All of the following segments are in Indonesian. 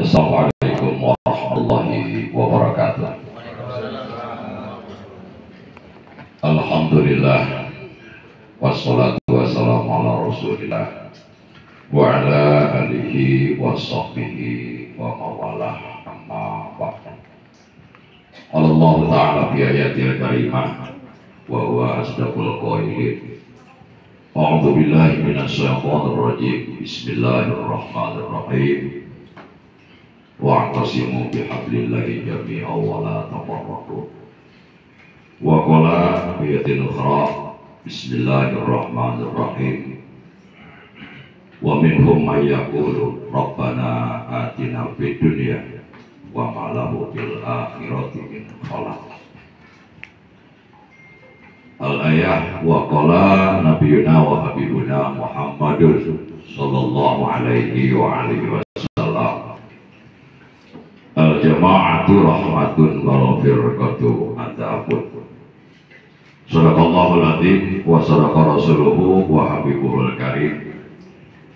Assalamualaikum warahmatullahi wabarakatuh. Alhamdulillah, wassalatu wassalamu ala rasulillah wa ala alihi wa sahbihi wa mawalah, amma ba'du. Allah Ta'ala fi ayatil karimah wa huwa asdaqul qailin. A'udzu billahi minasy syaithanir rajim. Bismillahirrahmanirrahim. Wa'tasimu bihablillahi jami'an wa la tafarraqu. Wa qala fi ayatin ukhra. Bismillahirrahmanirrahim. Wa minhum may yaqulu rabbana atina fid dunya wa ma lahu fil akhirati min khalaq. Al-ayah wa qala nabiyuna wa habibuna Muhammadun sallallahu alaihi wa alihi wasallam. Al-jama'atu rahmatun wa firqatu adzabun. Sadaqallahul adzim wa sadaqa rasuluhu wa habibuhul karim.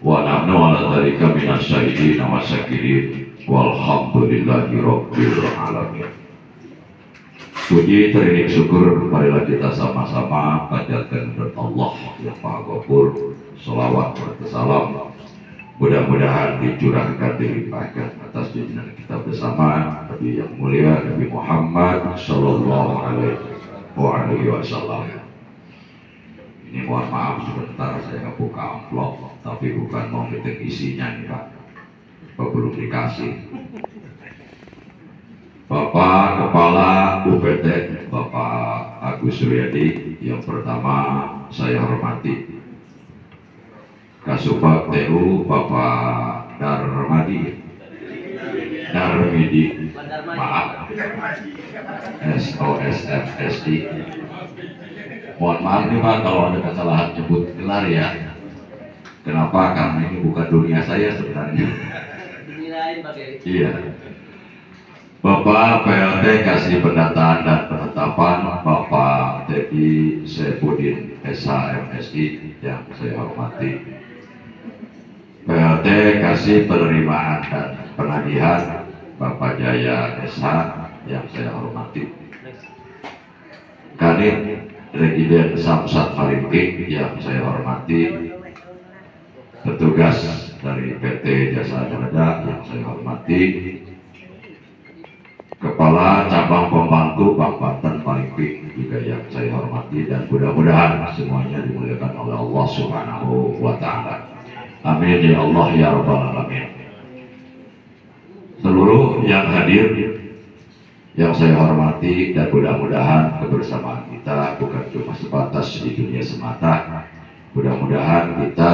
Wa nahnu ala dzalika minasyahidin wa syakirin. Walhamdulillahi rabbil alamin. Puji teriring syukur, marilah kita sama-sama panjatkan kepada Allah yang Maha Ghafur, sholawat serta salam mudah-mudahan dicurahkan dilimpahkan atas junjungan kita bersama Nabi yang mulia Nabi Muhammad sallallahu alaihi wasallam. Ini mohon maaf sebentar saya buka amplop, tapi bukan mau ngitung isinya nih Pak, belum dikasih. Bapak Kepala UPT Bapak Agus Suryadi yang pertama saya hormati, Kasubag TU Bapak Darmidi, maaf, SOSFSI. Mohon maaf nih Pak kalau ada kesalahan nyebut gelar ya. Kenapa? Karena ini bukan dunia saya sebenarnya. Iya. Bapak PLT Kasih Pendataan dan Penetapan Bapak Teddy Saifuddin SHMSI yang saya hormati, PLT Kasih Penerimaan dan Penagihan Bapak Jaya SH yang saya hormati, Kanit Regiden Samsat Marinting yang saya hormati, petugas dari PT Jasa Marga yang saya hormati, Kepala Cabang Pembantu Bank Banten Marinting juga yang saya hormati, dan mudah-mudahan semuanya dimuliakan oleh Allah Subhanahu wa Ta'ala. Amin ya Allah ya Rabbal Alamin. Seluruh yang hadir yang saya hormati, dan mudah-mudahan kebersamaan kita bukan cuma sebatas di dunia semata. Mudah-mudahan kita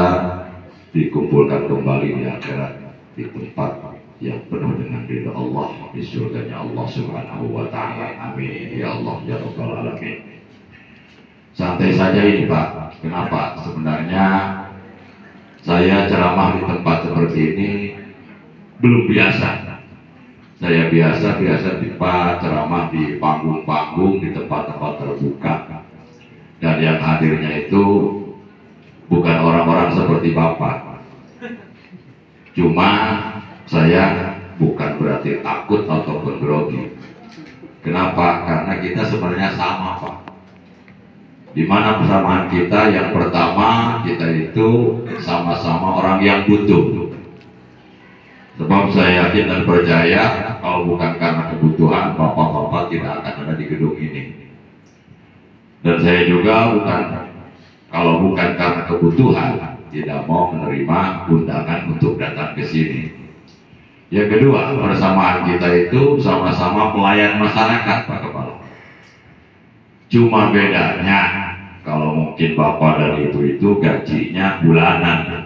dikumpulkan kembali di akhirat di tempat yang penuh dengan ridha Allah, di surganya Allah Subhanahu wa Ta'ala. Amin ya Allah ya Rabbal Alamin. Santai saja ini Pak. Kenapa? Sebenarnya saya ceramah di tempat seperti ini belum biasa. Saya biasa di Pak ceramah di panggung-panggung, di tempat-tempat terbuka, dan yang hadirnya itu bukan orang-orang seperti Bapak. Cuma saya bukan berarti takut ataupun grogi. Kenapa? Karena kita sebenarnya sama Pak. Dimana persamaan kita? Yang pertama, kita itu sama-sama orang yang butuh. Sebab saya yakin dan percaya kalau bukan karena kebutuhan, bapak-bapak tidak akan ada di gedung ini. Dan saya juga kalau bukan karena kebutuhan, tidak mau menerima undangan untuk datang ke sini. Yang kedua, persamaan kita itu sama-sama pelayan masyarakat Pak Kepala. Cuma bedanya, kalau mungkin Bapak dan Ibu itu gajinya bulanan,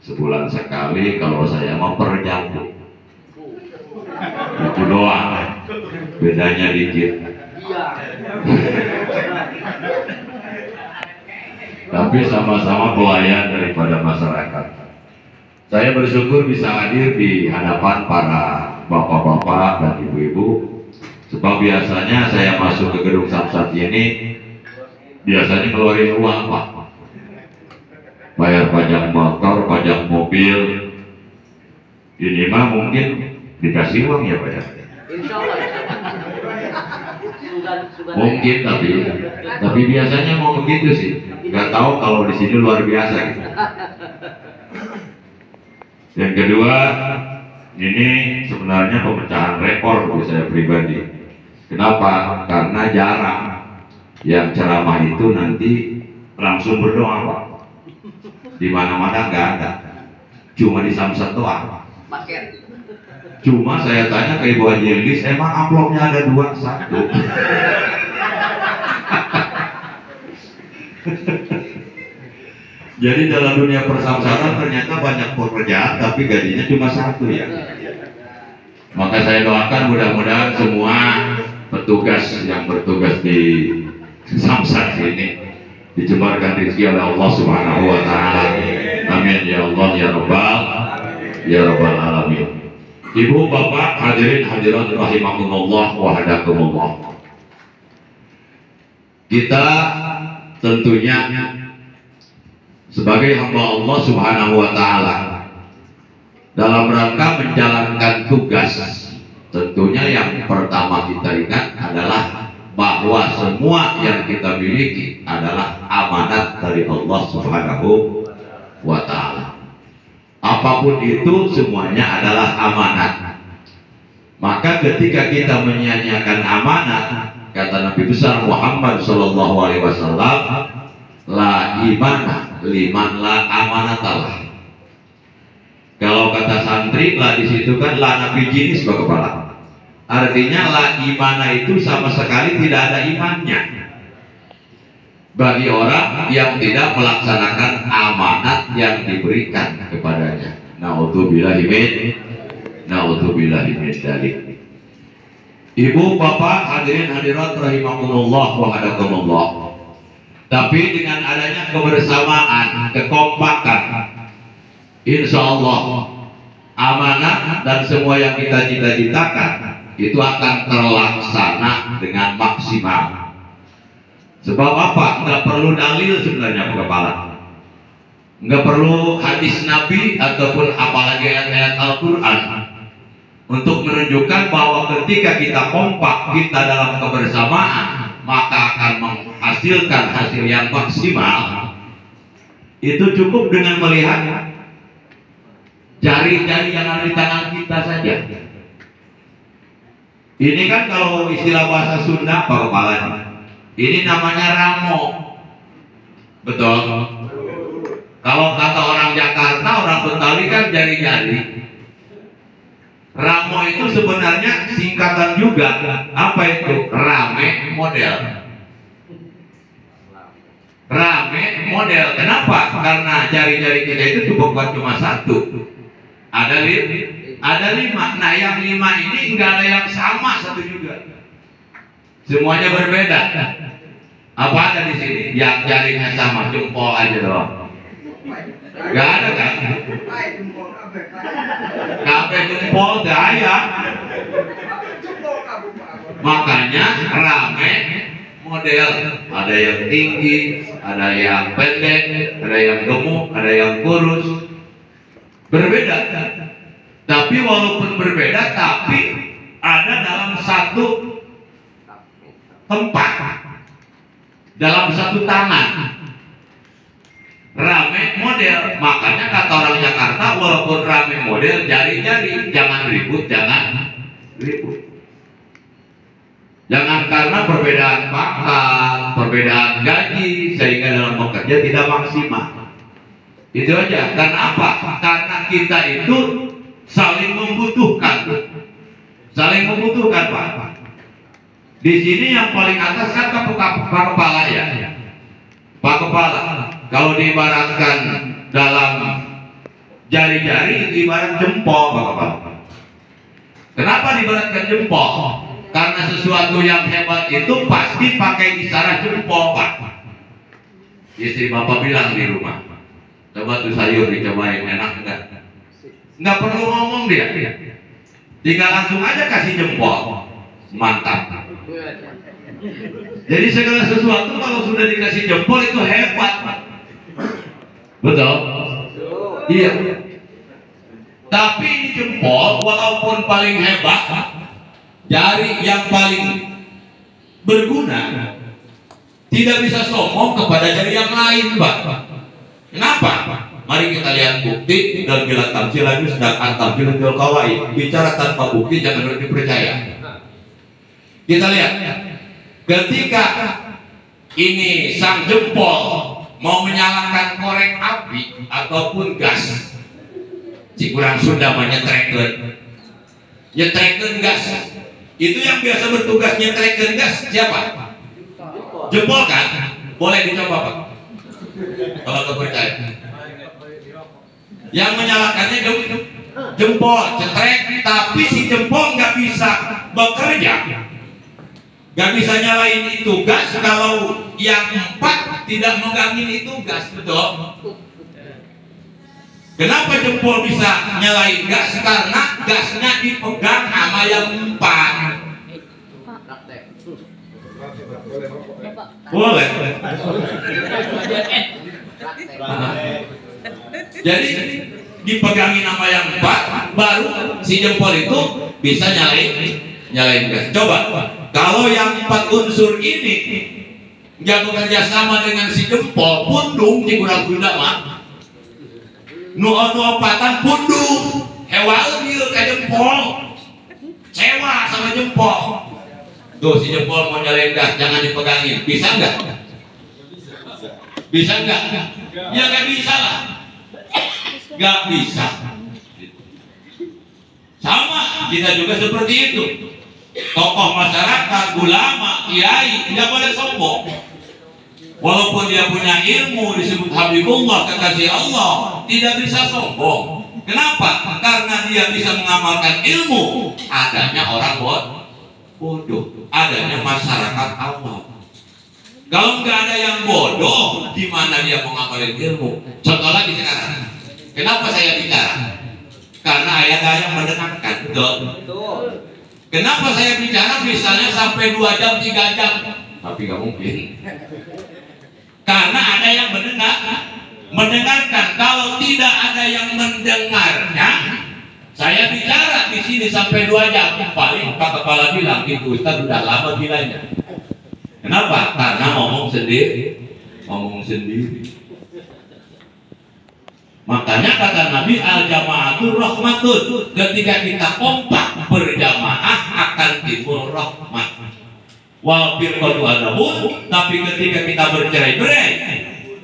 sebulan sekali, kalau saya mau per jam. Itu doang, bedanya dikit. Tapi sama-sama pelayan daripada masyarakat. Saya bersyukur bisa hadir di hadapan para bapak-bapak dan ibu-ibu, sebab biasanya saya masuk ke gedung Samsat ini biasanya ngeluarin uang Pak, bayar pajak motor, pajak mobil. Ini mah mungkin Dikasih uang ya Pak ya? Insya Allah. Mungkin tapi biasanya mau begitu sih. Nggak tahu kalau di sini luar biasa gitu. Yang kedua, ini sebenarnya pemecahan rekor bagi saya pribadi. Kenapa? Karena jarang yang ceramah itu nanti langsung berdoa Pak. Di mana-mana nggak ada. Cuma di Samsat doang. Cuma saya tanya ke Ibu Haji Elis, emang amplopnya ada 2, 1? Jadi dalam dunia persamsaran ternyata banyak pekerjaan tapi gajinya cuma 1 ya. Maka saya doakan mudah-mudahan semua petugas yang bertugas di Samsat ini dicembarkan rezeki oleh Allah Subhanahu wa taala. Amin ya Allah ya rabbal alamin. Ibu, bapak, hadirin hadirat rahimakumullah wa hadakumullah. Kita tentunya sebagai hamba Allah Subhanahu wa taala dalam rangka menjalankan tugas, tentunya yang pertama kita ingat adalah bahwa semua yang kita miliki adalah amanat dari Allah Subhanahu wa taala. Apapun itu semuanya adalah amanat. Maka ketika kita menyia-nyiakan amanat, kata Nabi besar Muhammad sallallahu alaihi wasallam, la imana liman la amanatalah. Kalau kata santri lah di situ kan la nabi jinis kepala. Artinya la imana itu sama sekali tidak ada imannya bagi orang yang tidak melaksanakan amanat yang diberikan kepadanya. Na'udzubillahi min dzalik. Ibu, bapak, hadirin hadirat rahimakumullah wa hadakumullah. Tapi dengan adanya kebersamaan, kekompakan, insya Allah amanat dan semua yang kita cita-citakan itu akan terlaksana dengan maksimal. Sebab apa? Nggak perlu dalil sebenarnya Pak Kepala. Nggak perlu hadis Nabi ataupun apalagi ayat-ayat Al-Quran untuk menunjukkan bahwa ketika kita kompak, kita dalam kebersamaan, maka akan menghasilkan hasil yang maksimal. Itu cukup dengan melihat jari-jari yang ada di tangan kita saja. Ini kan kalau istilah bahasa Sunda Pak Kepala, ini namanya ramo. Betul? Kalau kata orang Jakarta, orang Betawi kan jari-jari. Ramo itu sebenarnya singkatan juga. Apa itu? Rame model. Rame model. Kenapa? Karena jari-jari kita itu bukan cuma 1. Ada 5. Nah yang 5 ini enggak ada yang sama 1 juga. Semuanya berbeda. Apa ada di sini? Yang jarinya sama, jempol aja doang. Gak ada kan? Kabeh jempol gaya. Makanya rame model. Ada yang tinggi, ada yang pendek, ada yang gemuk, ada yang kurus. Berbeda. Tapi walaupun berbeda, tapi ada dalam satu tempat, dalam satu tangan. Rame model. Makanya kata orang Jakarta, walaupun rame model, jari-jari, jangan ribut. Jangan karena perbedaan pangkat, perbedaan gaji, sehingga dalam bekerja tidak maksimal. Itu aja. Karena apa? Karena kita itu saling membutuhkan. Saling membutuhkan Pak. Di sini yang paling atas kan Pak Kepala ya. Pak Kepala. Kalau diibaratkan dalam jari-jari itu ibarat jempol Pak Kepala. Kenapa diibaratkan jempol? Karena sesuatu yang hebat itu pasti pakai isyarat jempol Pak. Istri Bapak bilang di rumah, coba tuh sayur dicobain, enak enggak? Nggak perlu ngomong dia. Tinggal langsung aja kasih jempol. Mantap. Jadi segala sesuatu kalau sudah dikasih jempol itu hebat. Betul? Iya. Tapi ini jempol walaupun paling hebat, jari yang paling berguna, tidak bisa sombong kepada jari yang lain, Pak. Kenapa? Mari kita lihat bukti dan bila tamsil lagi sedang tamsil jual kawai. Bicara tanpa bukti jangan dipercaya. Kita lihat, ketika ini sang jempol mau menyalakan korek api ataupun gas, kurang Sunda nyetrekeun gas. Itu yang biasa bertugas nyetrekeun gas siapa? Jempol kan? Boleh dicoba, Pak. Kalau nggak percaya. Yang menyalakannya jempol, cetrek, tapi si jempol nggak bisa bekerja, nggak bisa nyalain itu gas kalau yang 4 tidak megangin itu gas, betul? Kenapa jempol bisa nyalain gas? Karena gasnya dipegang sama yang 4. Boleh. Jadi dipegangin sama yang 4, baru si jempol itu bisa nyalain gas. Coba kalau yang 4 unsur ini nggak bekerja sama dengan si jempol, pundung di kurang Sunda mah. Nu opatan pundung, hewan dia ke jempol, sewa sama jempol. Tuh si jempol mau nyalain gas, jangan dipegangin, bisa nggak? Bisa nggak? Ya nggak bisa lah, nggak bisa. Sama kita juga seperti itu. Tokoh masyarakat, ulama, kiai tidak boleh sombong. Walaupun dia punya ilmu disebut Habibullah, kekasih Allah, tidak bisa sombong. Kenapa? Karena dia bisa mengamalkan ilmu. Adanya orang bodoh, adanya masyarakat awam. Kalau nggak ada yang bodoh, di mana dia mau ngamalin ilmu? Contoh lagi sekarang. Kenapa saya bicara? Karena ada yang mendengarkan, betul? Kenapa saya bicara misalnya sampai 2 jam, 3 jam? Tapi nggak mungkin. Karena ada yang mendengarkan. Kalau tidak ada yang mendengarnya, saya bicara di sini sampai 2 jam. Paling Pak Kepala bilang, itu Ustaz sudah lama bilangnya. Kenapa? Karena ngomong sendiri. Makanya kata Nabi, al-jama'atul rahmatun. Ketika kita kompak berjamaah akan timbul rahmat. Wal firqatu adabun, tapi ketika kita bercerai-berai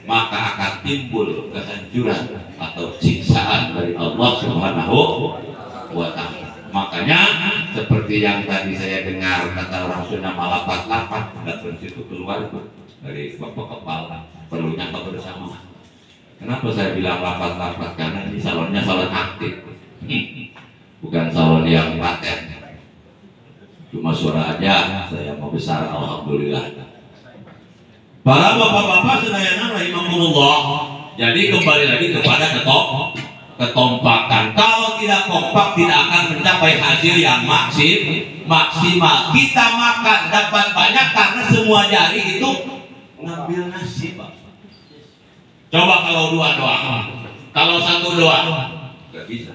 maka akan timbul kehancuran atau siksaan dari Allah Subhanahu wa ta'ala. Makanya seperti yang tadi saya dengar kata orang Sunda malapat-lapat, dan situ keluar dari bapak kepala perlunya bersama. Kenapa saya bilang lapat-lapat? Karena ini salonnya salon aktif, bukan salon yang paten. Cuma suara aja, saya mau besar, alhamdulillah. Para bapak-bapak sedayana rahimakumullah. Jadi kembali lagi kepada ketompakan. Kalau tidak kompak tidak akan mencapai hasil yang maksimal. Kita makan dapat banyak karena semua jari itu ngambil nasi, Pak. Coba kalau 2 doang, kalau 1 doang, nggak bisa.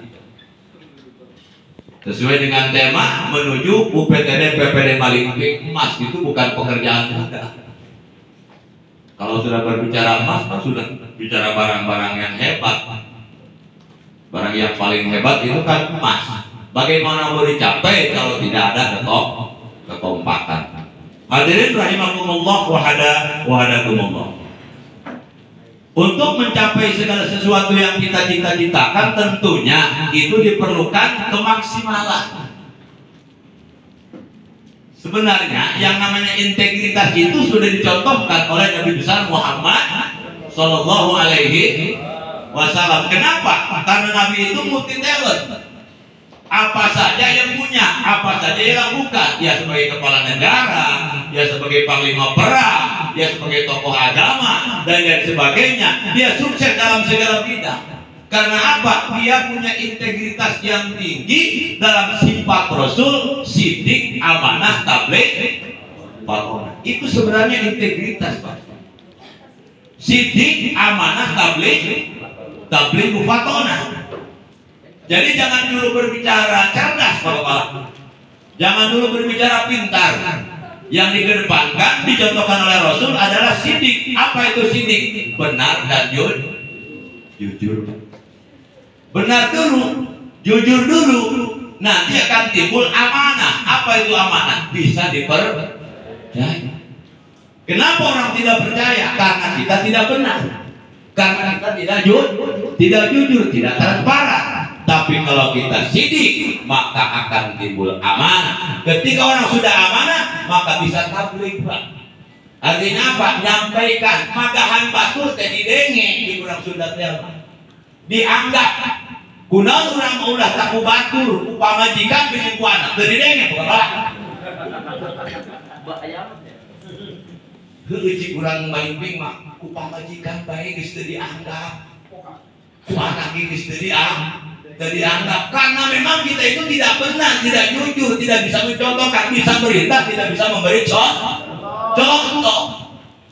Sesuai dengan tema menuju UPTD PPD Malingping, emas itu bukan pekerjaan mudah. Kalau sudah berbicara emas, sudah bicara barang-barang yang hebat. Barang yang paling hebat itu kan emas. Bagaimana mau dicapai kalau tidak ada kekompakan? Hadirin rahimakumullah wahadakumullah. Untuk mencapai segala sesuatu yang kita cita-citakan, tentunya itu diperlukan kemaksimalan. Sebenarnya yang namanya integritas itu sudah dicontohkan oleh Nabi besar Muhammad Sallallahu Alaihi Wasallam. Kenapa? Karena Nabi itu multi talent. Apa saja yang punya, apa saja yang lakukan. Dia sebagai kepala negara, dia sebagai panglima perang, dia sebagai tokoh agama, dan lain sebagainya. Dia sukses dalam segala bidang. Karena apa? Dia punya integritas yang tinggi dalam sifat Rasul, sidik, amanah, tabligh, fatonah. Itu sebenarnya integritas, Pak. Sidik, amanah, tabligh, fatonah. Jadi jangan dulu berbicara cerdas, Bapak. Jangan dulu berbicara pintar. Yang dikedepankan, dicontohkan oleh Rasul adalah sidik. Apa itu sidik? Benar dan jujur. Benar dulu, jujur dulu. Nanti akan timbul amanah. Apa itu amanah? Bisa dipercaya. Kenapa orang tidak percaya? Karena kita tidak benar. Karena kita tidak jujur, tidak transparan. Tapi kalau kita sidik, maka akan timbul amanah. Ketika orang sudah amanah, maka bisa tabligh, Pak. Artinya apa? Nyampaikan magahan batur teh didenge di urang Sunda teh. Dianggap kunaon urang ulah taku batur, pamajikan bikin ku anak teu didenge Bapak. Heueuh cik urang maimping mah ku pamajikan bae geus teu dianggap. Ku anak geus teu dianggap karena memang kita itu tidak benar, tidak jujur, tidak bisa mencontohkan, bisa berita, tidak bisa memberi contoh.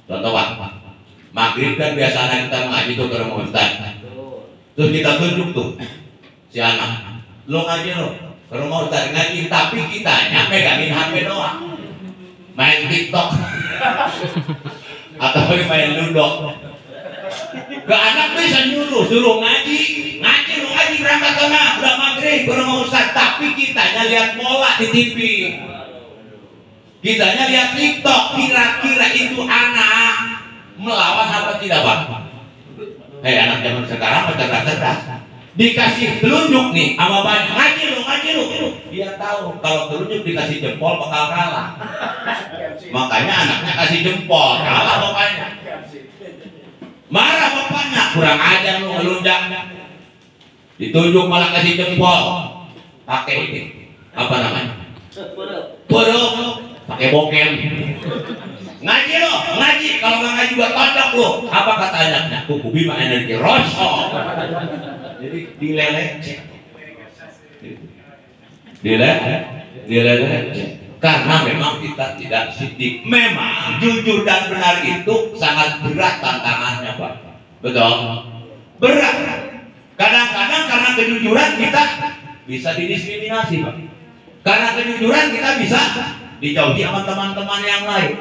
Contoh Pak, maghrib kan biasanya kita ngaji tuh ke rumah Ustaz. Terus kita tunjuk tuh si anak, lo ngaji lo ke rumah Ustaz ngaji, tapi kitanya megangin HP doang, main TikTok atau main ludo. Ke anak bisa suruh ngaji lo ngaji berangkat sana udah maghrib ke rumah Ustaz, tapi kitanya lihat bola di TV, kitanya lihat TikTok. Kira-kira itu anak melawan apa tidak Pak? Anak zaman sekarang cerdas, dikasih telunjuk nih sama banyak, ngaji lu, dia tahu kalau telunjuk dikasih jempol bakal kalah, makanya anaknya kasih jempol, kalah bapaknya. Marah bapaknya, kurang ajar lu ngelunjak. Ditunjuk malah kasih jempol. Pakai ini, apa namanya? Buruk. Pakai bokem. Ngaji lo, ngaji. Kalau nggak ngaji buat tondok lo. Apa kata anaknya? Kuku bima energi rosok. Jadi dilelecek. Dilelecek. Karena memang kita tidak sidik. Memang jujur dan benar itu sangat berat tantangannya Pak. Betul? Berat. Kadang-kadang karena kejujuran kita bisa didiskriminasi Pak. Karena kejujuran kita bisa dijauhi sama teman-teman yang lain.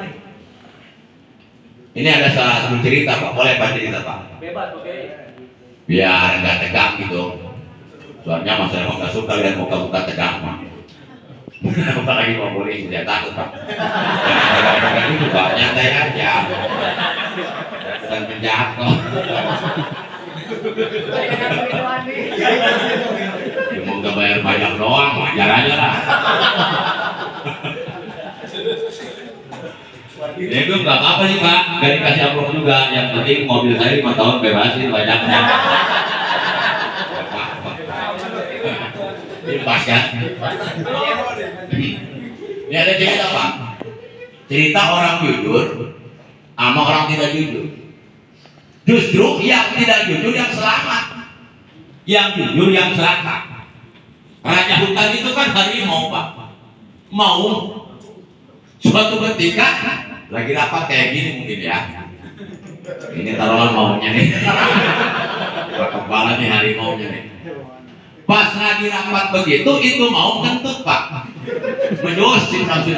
Ini ada satu cerita Pak. Boleh Pak cerita Pak? Bebas, oke. Biar nggak tegang gitu. Soalnya Mas emang nggak suka lihat muka-muka tegang Pak. Apalagi mau boleh tidak takut Pak. Jangan itu Pak, nyantai aja. Dan penjahat kok. Mau nggak bayar banyak doang, wajar aja lah. Ya itu nggak apa-apa sih Pak, nggak dikasih amplop juga. Yang penting mobil saya 5 tahun bebasin pajaknya. Ini pas kan? Ini ada cerita Pak. Cerita orang jujur sama orang tidak jujur. Justru yang tidak jujur yang selamat, yang jujur yang selamat. Raja hutan itu kan harimau Pak. Mau suatu ketika lagi rapat kayak gini mungkin ya. Ini taruhan maunya nih. Kepala nih harimaunya nih. Pas lagi rapat begitu, itu mau kentut Pak, menyosin langsung.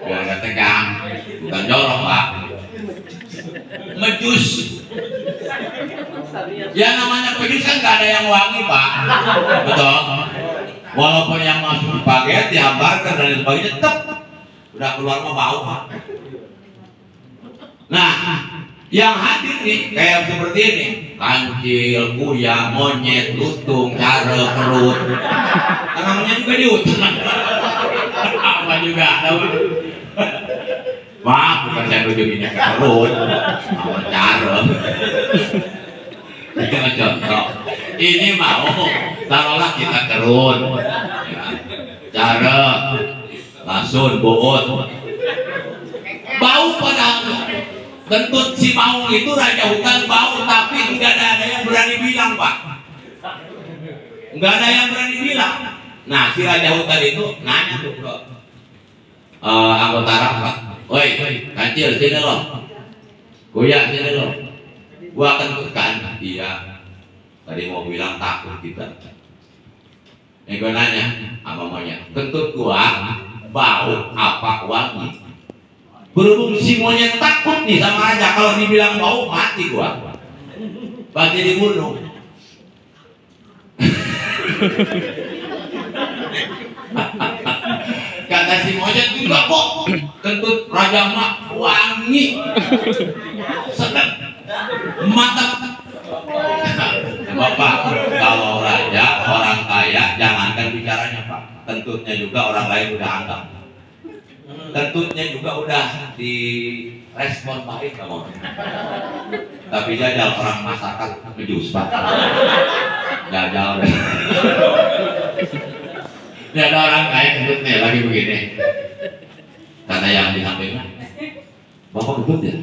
Biar nggak tegang, bukan jorok Pak, mejus. Ya namanya pejus kan nggak ada yang wangi Pak, betul. Walaupun yang masuk paket dihambarkan dan sebagainya, tetap udah keluar mah bau Pak. Nah, yang hadir nih kayak seperti ini, kancil, kuyang, monyet, lutung, cara, perut. Namanya juga di hutan. Apa juga ada Pak, bukan saya tunjukinnya ke perut, sama cara. Ini contoh. Ini mau taruhlah kita kerun, cara, lasun, buut, bau padahal. Kentut si maung itu raja hutan bau, tapi nggak ada yang berani bilang Pak. Nggak ada yang berani bilang. Nah si raja hutan itu nanya tuh ke anggota rapat, woi kancil sini lo, goyang sini lo, gua kentut kan? Iya. Tadi mau bilang takut kita. Gue nanya sama monyet, kentut gua bau apa wangi? Berhubung si monyet takut nih sama aja, kalau dibilang bau mati gua, pasti dibunuh. Kata si monyet juga kok, kentut Raja Mak wangi, sedap, mantap. Bapak, kalau raja orang kaya jangankan bicaranya Pak, kentutnya juga orang lain udah anggap, kentutnya juga udah direspon baik kamu. Tapi jajal orang masyarakat kejus Pak, jajal. Ini ada orang kaya kentutnya lagi begini, karena yang di sampingnya, Bapak kentut ya?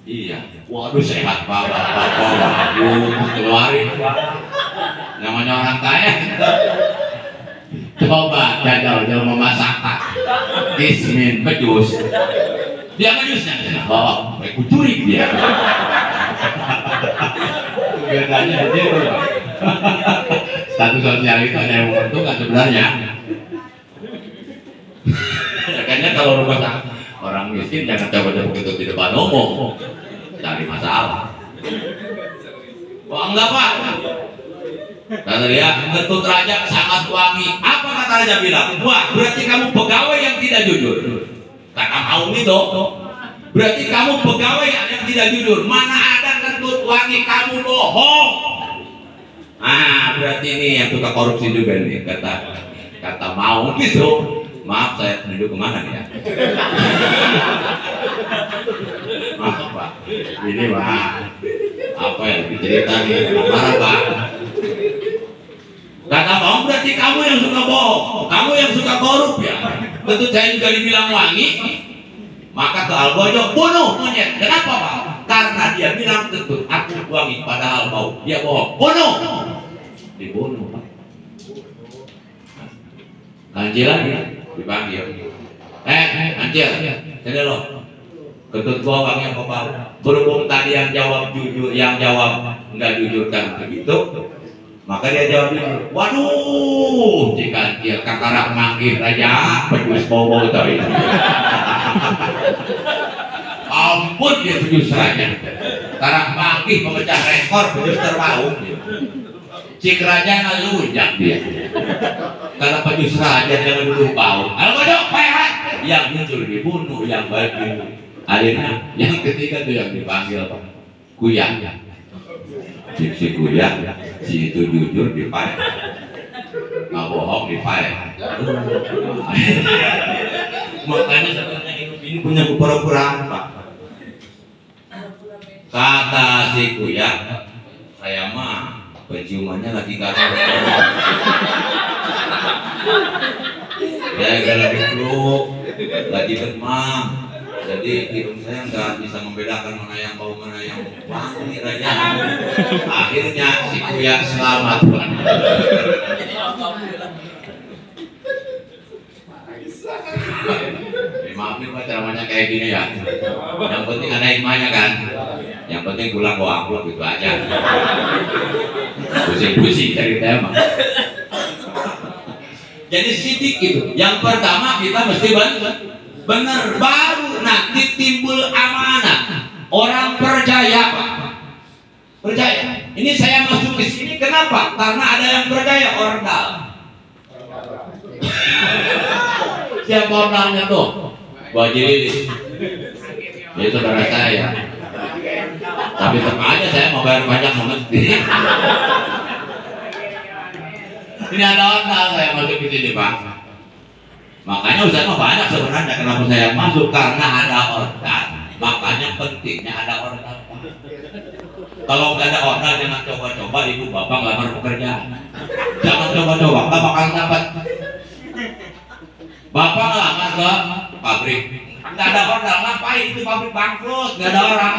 Iya, waduh sehat Pak, Bapak, keluarin Pak. Namanya orang kaya. Coba jajal memasak kismin pejus. Dia pejusnya bawa kucuri dia. Bedanya di situ. Status sosial itu ada yang menguntungkan sebenarnya. Makanya kalau rumah tangga orang miskin jangan coba-coba gitu di depan umum, cari masalah. Wah enggak Pak, kata dia, kentut raja sangat wangi. Apa kata raja bilang? Wah berarti kamu pegawai yang tidak jujur. Kata mau itu, berarti kamu pegawai yang tidak jujur. Mana ada kentut wangi, kamu bohong. Ah berarti ini yang suka korupsi juga nih, kata mau gitu. Maaf saya menuju kemana nih ya? Maaf Pak, ini Pak, apa yang cerita nih? Marah Pak. Kata kamu berarti kamu yang suka bohong, kamu yang suka korup ya. Tentu saya juga dibilang wangi, maka ke Albojo bunuh monyet. Kenapa Pak? Karena dia bilang tentu aku wangi padahal bau, dia bohong. Bunuh, dibunuh Pak. Anjir lagi dipanggil. Anjir, sini lo. Kentut gua wangi apa bau? Berhubung tadi yang jawab jujur, yang jawab nggak jujur kan begitu, maka dia jawab jujur. Waduh, jika dia kakarak manggil raja, pejus bau-bau tadi. Ampun dia pejus raja. Karak manggil pemecah rekor pejus terbau. Cik raja ngelunjak dia. Karena pejus raja jangan dulu bau. Albojo, pehat. Yang muncul dibunuh, yang baik dibunuh. Akhirnya yang ketiga tuh yang dipanggil Kuyang. Si Kuyang, si itu jujur dipaek. Nggak bohong dipaek. Makanya sebenarnya ini punya kepura-puraan Pak. Kata si Kuyang, saya mah penciumannya lagi gatal. Saya lagi flu, lagi demam, jadi hidung saya nggak bisa membedakan mana yang bau mana yang wangi raja. Akhirnya si Kuya selamat. Maaf nih Pak, ceramahnya kayak gini ya. Yang penting ada hikmahnya kan. Yang penting pulang bawa amplop gitu aja. Pusing-pusing cari tema. Jadi sidik itu. Yang pertama kita mesti benar, baru nanti timbul amanah. Orang percaya Pak. Percaya. Ini saya masuk ke sini kenapa? Karena ada yang percaya ordal. Siapa ordalnya tuh? Bu Haji Lilis. Dia saudara saya. Tapi tetap aja saya mau bayar pajak mesti. Ini ada ordal saya masuk ke sini Pak. Makanya usaha banyak sebenarnya kenapa saya masuk, karena ada ordal. Makanya pentingnya ada ordal. Kalau nggak ada ordal jangan coba-coba ibu bapak ngelamar pekerjaan. Jangan coba-coba, nggak bakal dapat. Bapak ngelamar ke pabrik, nggak ada ordal, ngapain itu pabrik bangkrut, nggak ada orang.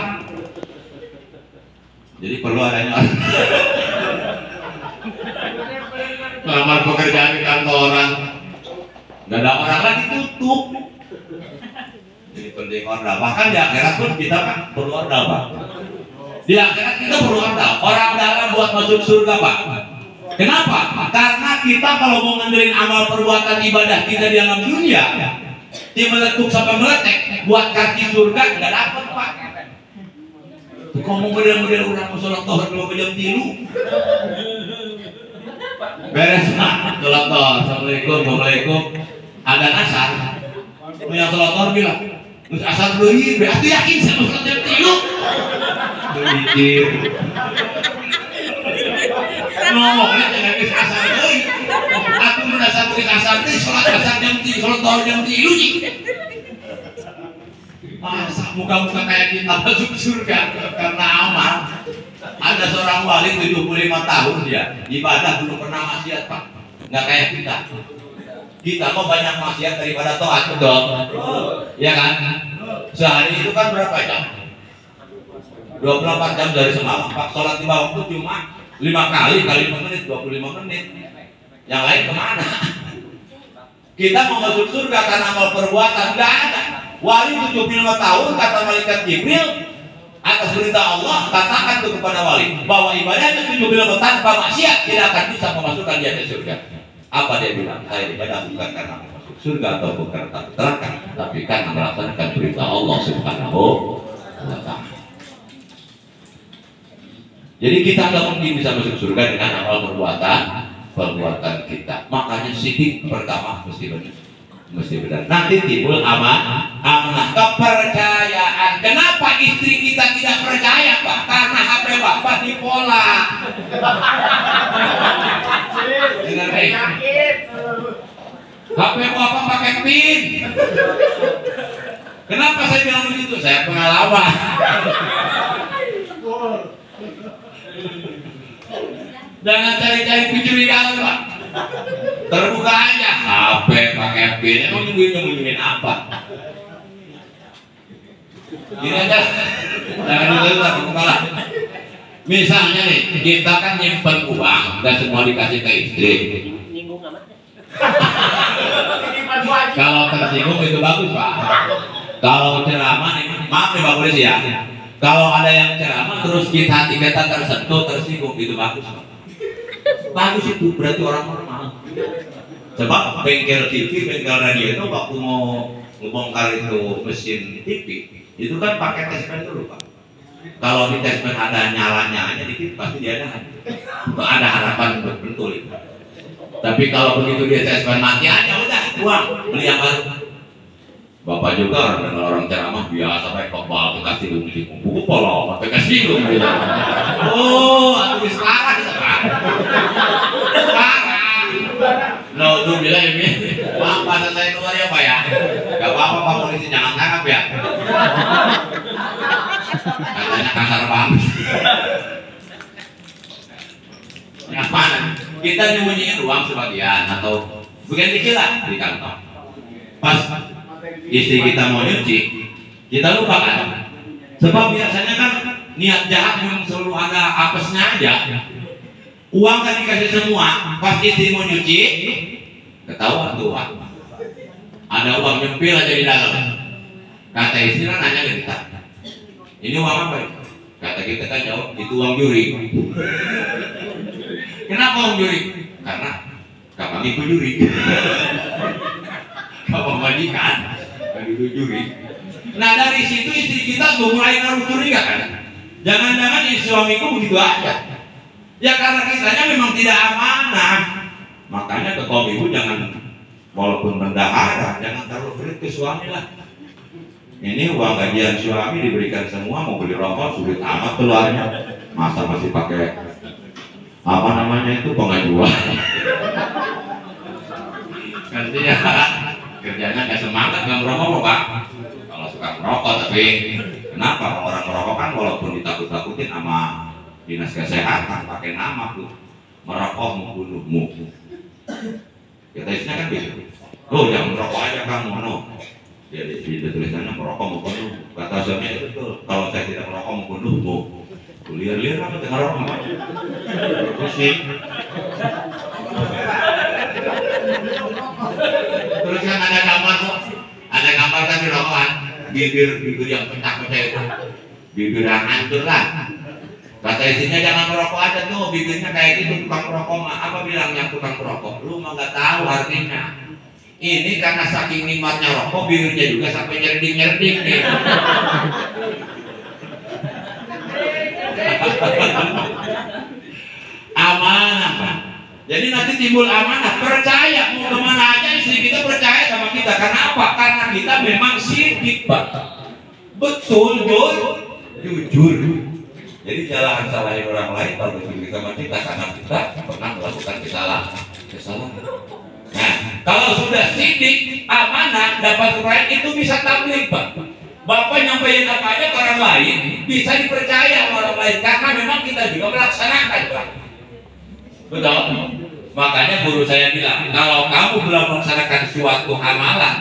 Jadi perlu adanya ordal. Ngelamar pekerjaan di kantoran, nggak ada orang lagi tutup. Jadi penting ordal. Bahkan di akhirat pun kita kan perlu ordal Pak. Di akhirat kita perlu ordal. Orang dalam buat masuk surga, Pak. Kenapa? Karena kita kalau mau ngandelin amal perbuatan ibadah kita di alam dunia, dia meletup sampai meletek, buat kaki surga nggak dapat, Pak. Kamu model-model orang sholat tohar 2 jam tilu. Beres, Pak. Sholat tohar. Assalamualaikum. Ada asar. Yang sholat tohar bilang, terus asar dulu, berarti yakin sama sholat jam tilu. Mikir. Ngomongnya jangan ke asar dulu. Aku merasa ke asar dulu, sholat asar jam tilu, sholat tohar jam tilu. Masa muka-muka kayak kita masuk surga karena amal. Ada seorang wali 75 tahun dia ibadah belum pernah maksiat, Pak. Nggak kayak kita. Kita mau banyak maksiat daripada taat, betul? Ya kan? Sehari itu kan berapa jam? 24 jam dari semalam, Pak. Sholat di bawah itu cuma 5 kali 5 menit, 25 menit. Yang lain kemana? Kita mau masuk surga karena amal perbuatan, nggak ada. Wali 75 tahun kata malaikat Jibril atas perintah Allah katakan itu kepada wali bahwa ibadahnya 75 tanpa maksiat tidak akan bisa memasukkan dia ke surga. Apa dia bilang? Saya ibadah bukan karena masuk surga atau bukan karena neraka, tapi karena melaksanakan perintah Allah Subhanahu wa Ta'ala. Jadi kita nggak mungkin bisa masuk surga dengan amal perbuatan kita. Makanya sidik pertama mesti benar. Nanti timbul amanah, kepercayaan. Kenapa istri kita tidak percaya, Pak? Karena HP Bapak dipola. Dengar baik. HP Bapak pakai PIN. Kenapa saya bilang begitu? Saya pengalaman. Jangan cari-cari kecurigaan, Pak. Terbuka aja HP pakai PIN. Emang nyembunyi-nyembunyiin apa? Gini aja. Jangan dulu kepala. Misalnya nih, kita kan nyimpen uang dan semua dikasih ke istri. Kalau tersinggung itu bagus, Pak. Kalau ceramah nih, maaf nih Pak Polisi ya. Kalau ada yang ceramah terus hati kita tersentuh, tersinggung, itu bagus, Pak. Bagus itu, berarti orang normal. Sebab bengkel TV, bengkel radio itu waktu mau ngebongkar itu mesin TV, itu kan pakai tespen dulu, Pak. Kalau di tespen ada nyalanya aja dikit, pasti dia ada harapan untuk betul itu. Tapi kalau begitu dia tespen mati aja, udah buang, beli yang baru. Bapak juga orang dengar orang ceramah biasa pakai kebal, kasih buku polo, pakai kasih gitu. Oh, aku sekarang itu kan. No, tuh bilang ini, maaf pada saya keluar ya Pak ya. Gak apa-apa Pak Polisi, jangan tangkap ya. Katanya kasar banget. Yang mana? Kita nyembunyiin uang sebagian atau bagian dikit lah di kantong. Pas istri kita mau nyuci, kita lupa kan? Sebab biasanya kan niat jahat memang selalu ada apesnya aja. Uang kan dikasih semua, pas istri mau nyuci, ketahuan tuh uang. Ada uang nyempil aja di dalam. Kata istri kan nanya ke kita, ini uang apa? Kata kita kan jawab, itu uang juri. Kenapa uang juri? Karena kakak ibu juri. Bapak majikan, ibu juri. Nah dari situ istri kita tuh mulai naruh curiga kan? Jangan-jangan suamiku begitu aja. Ya karena kitanya memang tidak amanah. Makanya ke kaum ibu jangan, walaupun bendahara, jangan taruh pelit ke suami lah. Ini uang gajian suami diberikan semua, mau beli rokok sulit amat keluarnya. Masa masih pakai apa namanya itu pengajuan. Nanti ya kerjanya kayak semangat nggak merokok Pak. Kalau suka merokok, tapi kenapa orang merokok kan walaupun ditakut-takutin sama dinas kesehatan pakai nama tuh, merokok membunuhmu. Kita isinya kan gitu. Oh jangan merokok aja kamu, no. Jadi di tulisannya merokok membunuh. Kata suaminya itu tuh, kalau saya tidak merokok membunuhmu. Liar-liar apa tengah rokok apa? Pusing. Terus kan ada gambar kok, ada gambar kan di rokokan, bibir yang pecah-pecah itu, bibir yang hancur lah. Kata istrinya, jangan merokok aja tuh, bibirnya kayak gitu tukang perokok mah. Apa bilangnya tukang perokok? Lu mah nggak tahu artinya. Ini karena saking nikmatnya rokok, bibirnya juga sampai nyerding-nyerding nih. Amanah, Pak. Jadi nanti timbul amanah, percaya mau kemana aja istri kita percaya sama kita. Karena apa? Karena kita memang sidik, Pak. Betul, jujur. Jadi jangan salahin orang lain kalau jujur sama kita, karena kita pernah melakukan kesalahan. Nah, kalau sudah sidik, amanah, dapat proyek itu bisa tabligh, Pak. Bapak nyampein apa aja ke orang lain bisa dipercaya sama orang lain karena memang kita juga melaksanakan, Pak. Betul. Makanya guru saya bilang, kalau kamu belum melaksanakan suatu amalan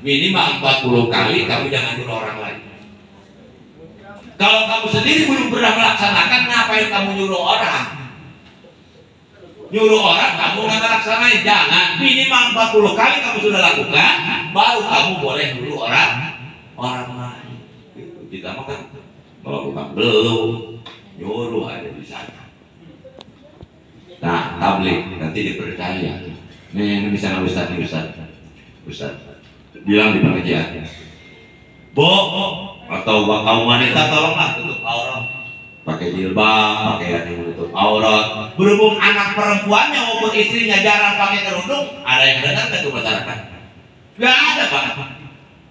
minimal 40 kali, kamu jangan nyuruh orang lain. Kalau kamu sendiri belum pernah melaksanakan, ngapain kamu nyuruh orang? Nyuruh orang kamu nggak melaksanain. Jangan, minimal 40 kali kamu sudah lakukan, baru kamu boleh nyuruh orang lain. Kita mah kan melakukan belum, nyuruh aja di sana. Nah, tabligh nanti dipercaya. Ini misalnya Ustaz bilang di pengajian, atau kaum wanita tolonglah tutup aurat, pakai jilbab, pakaian yang menutup aurat. Berhubung anak perempuannya maupun istrinya jarang pakai kerudung, ada yang dengar nggak tuh masyarakat? Nggak ada, Pak.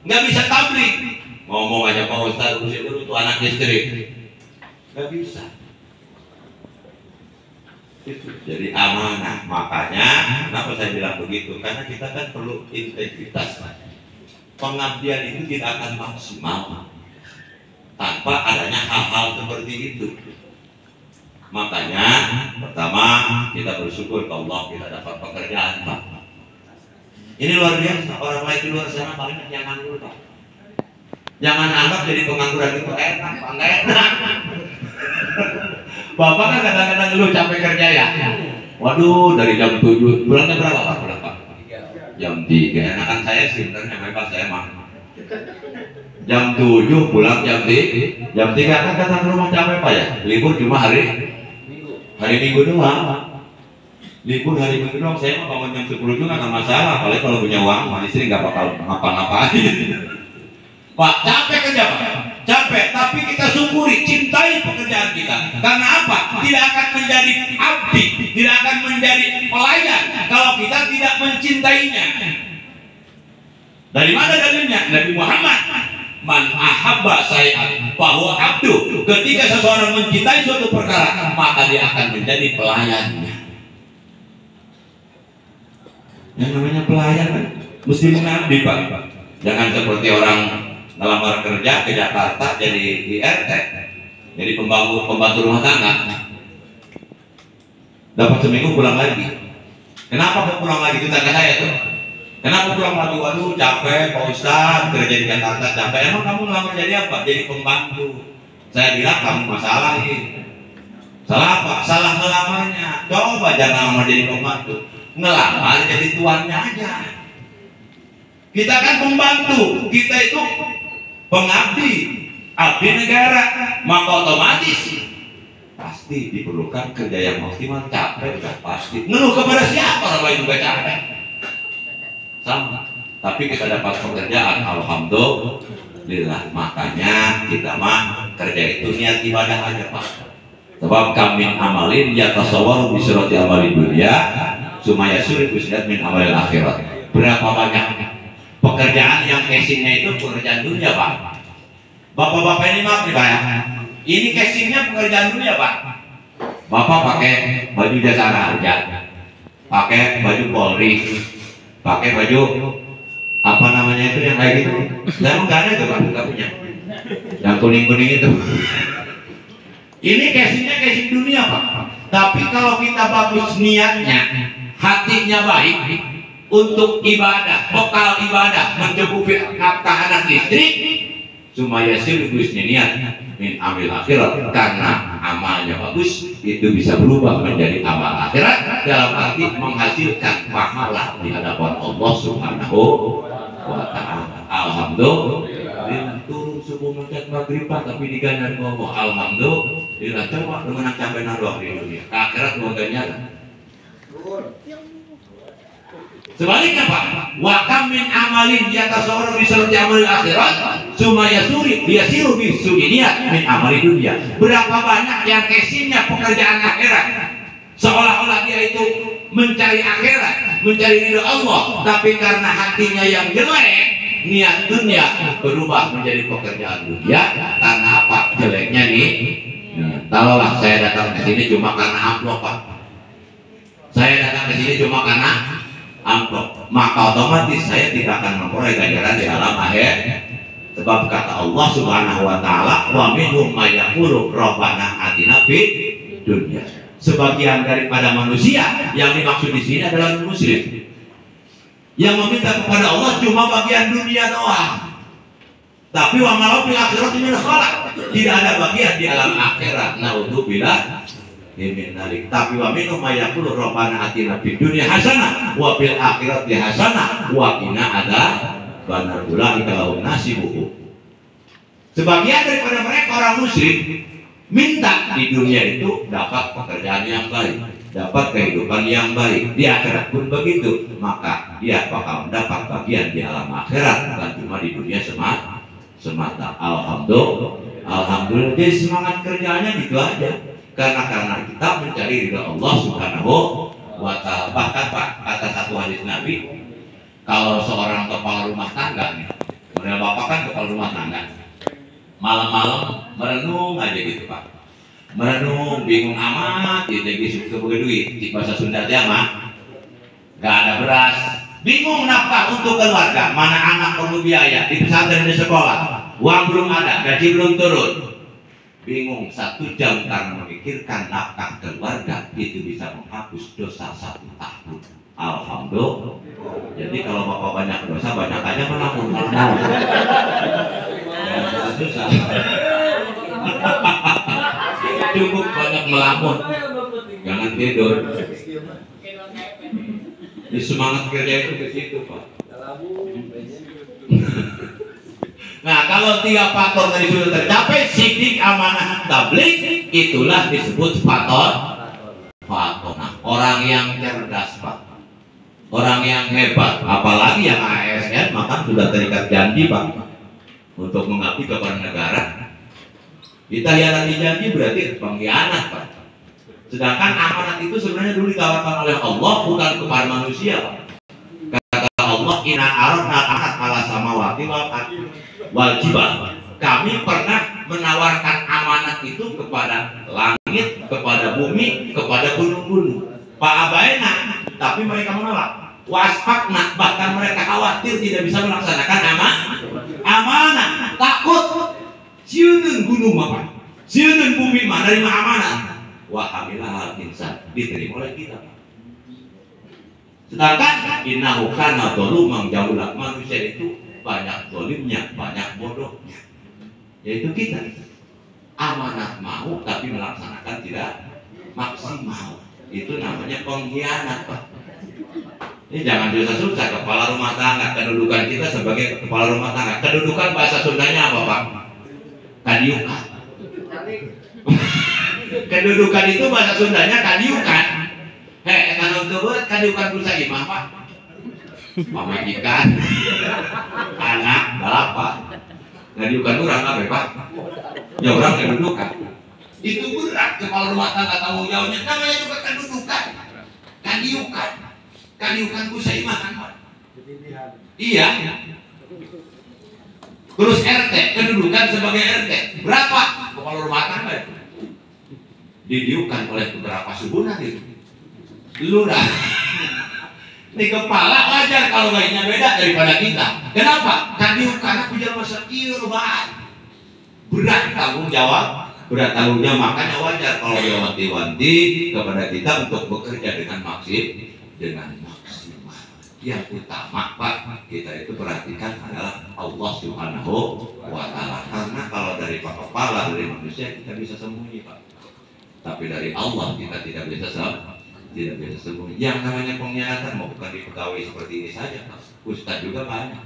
Nggak bisa tabligh. Ngomong aja, Pak Ustaz urusin dulu tuh anak istri. Nggak bisa. Jadi amanah. Makanya kenapa saya bilang begitu, karena kita kan perlu integritas. Pengabdian itu tidak akan maksimal tanpa adanya hal-hal seperti itu. Makanya pertama kita bersyukur ke Allah kita dapat pekerjaan, Pak. Ini luar biasa. Orang lain di luar sana banyak yang nganggur, Pak. Jangan anggap jadi pengangguran itu enak, Pak. Nggak enak. Bapak kan kadang-kadang lu capek kerja ya. Waduh, dari jam 7, bulannya berapa, Pak? Jam 3. Enakan saya sih sebenarnya, bebas saya mah. Jam 7 pulang jam 3 kan datang ke rumah capek, Pak ya. Libur cuma hari Minggu doang. Libur hari Minggu doang. Saya mah bangun jam 10 juga nggak masalah. Apalagi kalau punya uang, istri nggak bakal ngapa-ngapain. Pak, capek kerja, Pak. Capek, tapi kita syukuri, cintai pekerjaan kita. Karena apa? Tidak akan menjadi abdi, tidak akan menjadi pelayan kalau kita tidak mencintainya. Dari mana dalilnya? Nabi Muhammad, man ahabba say'an fahuwa abdu. Ketika seseorang mencintai suatu perkara, maka dia akan menjadi pelayannya. Yang namanya pelayan kan mesti mengabdi, Pak. Jangan seperti orang ngelamar kerja ke Jakarta jadi IRT, jadi pembantu rumah tangga, dapat seminggu pulang lagi. Kenapa kok pulang lagi? Tetangga saya tuh, kenapa pulang lagi? Waduh capek Pak Ustaz, kerja di Jakarta capek. Emang kamu ngelamar jadi apa? Jadi pembantu. Saya bilang kamu masalah ini. Salah apa? Salah ngelamarnya. Coba jangan ngelamar jadi pembantu, ngelamar jadi tuannya aja. Kita kan pembantu, kita itu pengabdi, abdi negara, maka otomatis pasti diperlukan kerja yang maksimal. Capek udah pasti. Ngeluh kepada siapa? Orang lain juga capek. Sama. Tapi kita dapat pekerjaan, alhamdulillah. Makanya kita mah kerja itu niat ibadah aja, Pak. Sebab kami amalin ya tasawwaru bi surati amalin dunya, sumaya sulit bisdat min amalil akhirat. Berapa banyak pekerjaan yang casingnya itu pekerjaan dunia, Pak. Bapak-bapak ini maaf nih, Pak ya. Ini casingnya pekerjaan dunia, Pak. Bapak pakai baju jasa harja, pakai baju Polri, pakai baju apa namanya itu yang kayak gitu. Saya nggak ada tuh, Pak, nggak punya. Yang kuning-kuning itu. Ini casingnya casing dunia, Pak. Tapi kalau kita bagus niatnya, hatinya baik, untuk ibadah, bekal ibadah, mencukupi nafkah anak istri, sumaya sirkusnya niat min amil akhirat, karena amalnya bagus, itu bisa berubah menjadi amal akhirat dalam arti menghasilkan pahala di hadapan Allah Subhanahu wa ta'ala. Alhamdulillah. Turun subuh mencat maghrib, tapi diganjar ngomong alhamdulillah. Ila coba menang sampai naruh di dunia. Akhirat mau ganjaran. Sebaliknya Pak, wa kam min amalin yatasawwaru bi surati amal akhirat, summa yasuri yasiru bi sunniyat min amali dunia. Berapa banyak yang kesimnya pekerjaan akhirat, seolah-olah dia itu mencari akhirat, mencari ridho Allah, tapi karena hatinya yang jelek, niat dunia berubah menjadi pekerjaan dunia. Karena apa? Jeleknya nih. Taruhlah saya datang ke sini cuma karena amplop Pak. Saya datang ke sini cuma karena amplop, maka otomatis saya tidak akan memperoleh ganjaran di alam akhir. Sebab kata Allah Subhanahu wa taala, wa minhum may yaqulu rabbana atina fid dunya. Sebagian daripada manusia yang dimaksud di sini adalah muslim yang meminta kepada Allah cuma bagian dunia doang. Tapi wa malau fil akhirati min khalaq, tidak ada bagian di alam akhirat. Naudzubillah min dzalik. Tapi wa minhum may yaqulu rabbana atina fid dunya hasanah wa fil akhirati hasanah wa qina adzabannar. Ulaika lahum nasibuhum. Sebagian daripada mereka orang musyrik minta di dunia itu dapat pekerjaan yang baik, dapat kehidupan yang baik, di akhirat pun begitu, maka dia bakal mendapat bagian di alam akhirat, bukan cuma di dunia semata. Alhamdulillah. Jadi semangat kerjanya gitu aja, karena kita mencari ridha Allah Subhanahu wa taala. Bahkan Pak, kata satu hadis Nabi, kalau seorang kepala rumah tangga nih, model bapak kan kepala rumah tangga, malam-malam merenung aja gitu Pak, merenung, bingung amat, jadi sebagai duit, di bahasa Sunda dia mah nggak ada beras, bingung nafkah untuk keluarga, mana anak perlu biaya di pesantren, di sekolah, uang belum ada, gaji belum turun, bingung 1 jam karena memikirkan nafkah keluarga, itu bisa menghapus dosa 1 tahun. Alhamdulillah. Jadi kalau bapak banyak dosa, banyak aja menabung. Susah. Cukup banyak melamun, jangan tidur. Di semangat kerja itu ke situ Pak. Nah, kalau 3 faktor tadi sudah tercapai, sidik, amanah, tabligh, itulah disebut faktor. Nah, orang yang cerdas Pak, orang yang hebat, apalagi yang ASN, maka sudah terikat janji Pak untuk mengabdi kepada negara. Kita hianati janji berarti pengkhianat Pak. Sedangkan amanat itu sebenarnya dulu ditawarkan oleh Allah, bukan kepada manusia Pak. Kata Allah, inna aradna al-amanat ala samawati wal jibal. Kami pernah menawarkan amanat itu kepada langit, kepada bumi, kepada gunung-gunung. Pak abaina, tapi mereka menolak. Wasfakna, bahkan mereka khawatir tidak bisa melaksanakan amanah, takut. Siunun gunung apa? Siunun bumi mana dari amanah? Wahamilah insan, diterima oleh kita. Sedangkan innahu kana dzuluman jahula, manusia itu banyak zalimnya, banyak bodohnya. Yaitu kita. Amanat mau tapi melaksanakan tidak maksimal. Itu namanya pengkhianat Pak. Ini jangan susah-susah, kepala rumah tangga, kedudukan kita sebagai kepala rumah tangga. Kedudukan bahasa Sundanya apa Pak? Kadiukan. Kedudukan itu bahasa Sundanya kadiukan. Kalau untuk kadiukan berusaha imah Pak, pamajikan, anak, balapan. Kadiukan orang apa Pak? Ya orang kedudukan. Itu berat kepala rumah tangga tanggung jawabnya. Namanya juga kedudukan. Kadiukan. Kadiukan berusaha imah kan Pak? Iya. Terus RT, kedudukan sebagai RT berapa? Kepala rumah tangga itu didiukan oleh beberapa subunan itu. Lurah. Ini kepala wajar kalau gajinya beda daripada kita. Kenapa? Kadiukan karena punya masa berat tanggung jawab, makanya wajar kalau diwanti-wanti kepada kita untuk bekerja dengan maksimal. Yang utama Pak, kita itu perhatikan adalah Allah Subhanahu wa taala. Karena kalau dari Pak kepala, dari manusia kita bisa sembunyi Pak, tapi dari Allah kita tidak bisa sembunyi. Yang namanya pengkhianatan mau bukan di pegawai seperti ini saja Pak, ustadz juga banyak.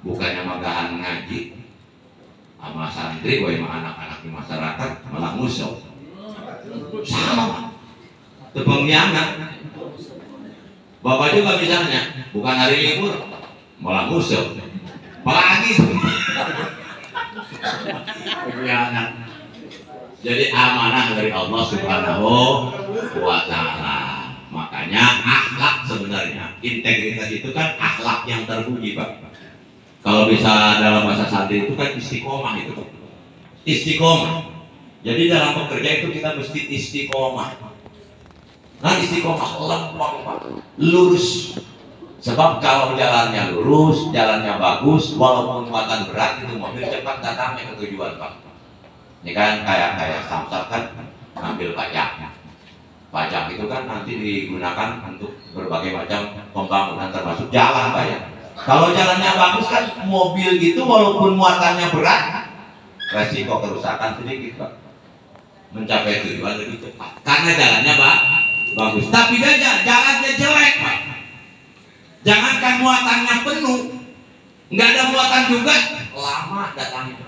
Bukannya magahan ngaji sama santri, sama anak-anak di masyarakat, malah musuh. Sama pengkhianat. Bapak juga misalnya bukan hari libur malah musuh, apalagi pengkhianat. Jadi amanah dari Allah Subhanahu wa Ta'ala. Makanya akhlak sebenarnya, integritas itu kan akhlak yang terpuji, Pak. Kalau bisa dalam bahasa santri itu kan istiqomah itu, Pak. Istiqomah. Jadi dalam bekerja itu kita mesti istiqomah. Nah, istiqomah lempeng, Pak. Lurus. Sebab kalau jalannya lurus, jalannya bagus, walaupun muatan berat itu mobil cepat datangnya ke tujuan, Pak. Ini kan kayak Samsat kan ngambil pajak. Pajak itu kan nanti digunakan untuk berbagai macam pembangunan termasuk jalan, Pak ya. Kalau jalannya bagus kan mobil gitu walaupun muatannya berat, resiko kerusakan sedikit, Pak. Mencapai tujuan lebih cepat karena jalannya bagus. Tapi dia jalannya jelek, Pak. Jangankan muatannya penuh, nggak ada muatan juga, lama datangnya.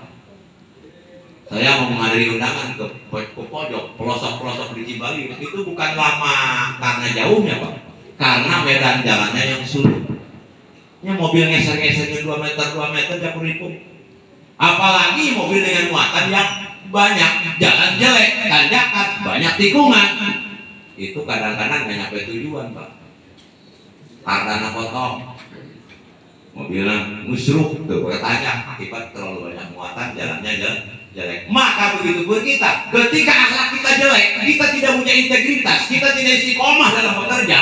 Saya mau menghadiri undangan ke pojok, pelosok-pelosok di Cibali, itu bukan lama karena jauhnya, Pak, karena medan jalannya yang sulit. Ya mobil ngeser-ngesernya 2 meter dapur itu. Apalagi mobil dengan muatan yang banyak, jalan jelek, tanjakan, banyak tikungan. Itu kadang-kadang nggak nyampe tujuan, Pak. Karena potong, mobilnya musruk tuh, tanjak akibat terlalu banyak muatan, jalannya jelek. Maka begitu pun kita, ketika akhlak kita jelek, kita tidak punya integritas, kita tidak istiqomah dalam bekerja,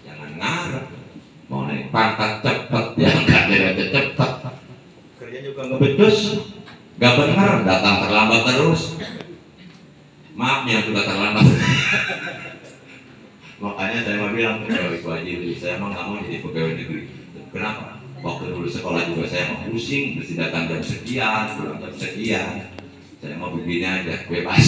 jangan ngarep mau naik pangkat cepet, ya nggak cepet, kerja juga nggak becus, nggak benar, datang terlambat terus. Maaf yang sudah terlambat. Makanya saya mau bilang pegawai wajib, saya emang nggak mau jadi pegawai negeri. Kenapa? Waktu dulu sekolah juga saya mau pusing, mesti datang jam sekian, pulang jam sekian. Saya mau begini aja, bebas.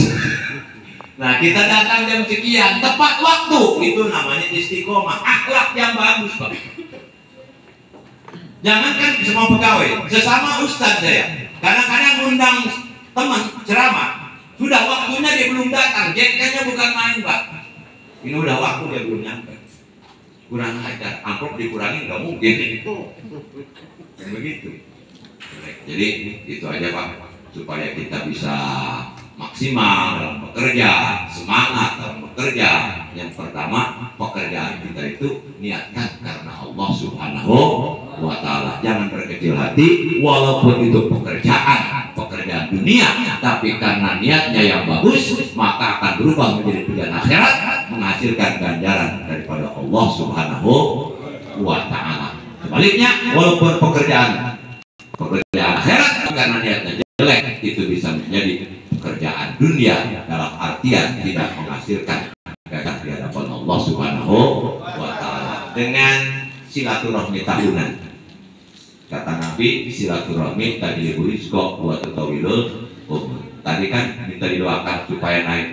Nah, kita datang jam sekian, tepat waktu, itu namanya istiqomah, akhlak yang bagus, Pak. Jangankan semua pegawai, sesama ustadz saya, kadang-kadang undang teman ceramah, sudah waktunya dia belum datang, jengkelnya bukan main, Pak. Ini udah waktu dia belum nyampe. Kurang ajar, amplop dikurangi nggak mungkin itu, begitu. Jadi itu aja, Pak, supaya kita bisa maksimal dalam bekerja, semangat dalam bekerja. Yang pertama, pekerjaan kita itu niatkan karena Allah Subhanahu wa Ta'ala. Jangan berkecil hati, walaupun itu pekerjaan dunia, tapi karena niatnya yang bagus, maka akan berubah menjadi tujuan akhirat, menghasilkan ganjaran daripada Allah Subhanahu wa Ta'ala. Sebaliknya, walaupun pekerjaan akhirat karena niatnya jelek, itu bisa menjadi pekerjaan dunia dalam artian tidak menghasilkan ganjaran di hadapan Allah Subhanahu wa Ta'ala. Dengan silaturahmi tahunan, kata Nabi, silaturahmi tadi rizqo wa tatawilul umur. Tadi kan minta didoakan supaya naik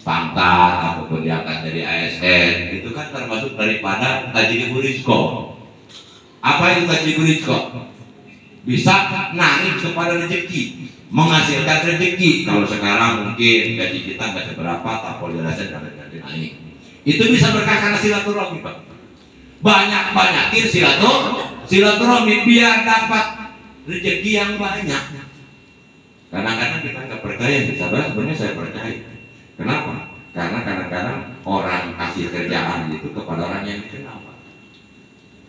pangkat ataupun diangkat dari ASN, itu kan termasuk daripada tajribu rizqo. Apa itu tajribu rizqo? Bisa naik kepada rezeki, menghasilkan rezeki. Kalau sekarang mungkin gaji kita nggak seberapa, tapol jelasan dan naik. Itu bisa berkah karena silaturahmi, Pak. Banyak-banyakin silaturahmi biar dapat rezeki yang banyak. Kadang-kadang kita nggak percaya, sebenarnya saya percaya. Kenapa? Karena kadang-kadang orang kasih kerjaan itu kepada orang yang dikenal, Pak,